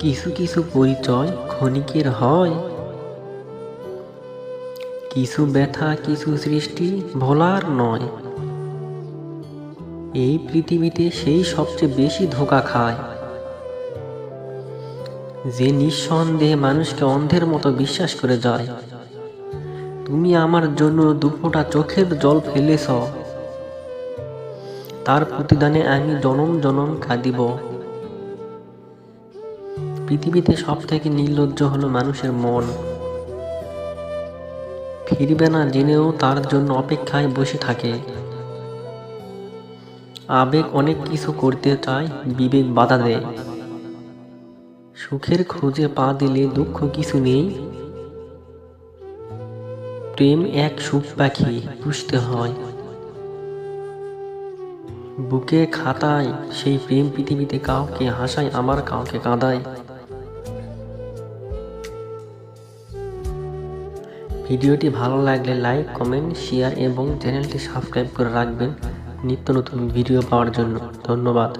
কিছু কিছু পরিচয় ক্ষণিকের হয়, কিছু ব্যথা কিছু সৃষ্টি ভোলার নয়। এই পৃথিবীতে সেই সবচেয়ে বেশি ধোঁকা খায়, যে নিঃসন্দেহে মানুষকে অন্ধের মতো বিশ্বাস করে যায়। তুমি আমার জন্য দুফোঁটা চোখের জল ফেলেছ, তার প্রতিদানে আমি জনম জনম কাঁদিব। পৃথিবীতে সব থেকে নির্লজ্জ হলো মানুষের মন। ফিরবে না জেনেও তার জন্য অপেক্ষায় বসে থাকে। আবেগ অনেক কিছু করতে চায়, বিবেক বাধা দেয়। সুখের খোঁজে পা দিলে দুঃখ কিছু নেই। প্রেম এক সুখ পাখি, পুষতে হয়। বুকে খাতায় সেই প্রেম পৃথিবীতে কাউকে হাসায়, আমার কাউকে কাঁদায়। ভিডিওটি ভালো লাগলে লাইক, কমেন্ট, শেয়ার এবং চ্যানেলটি সাবস্ক্রাইব করে রাখবেন নিত্য নতুন ভিডিও পাওয়ার জন্য। ধন্যবাদ।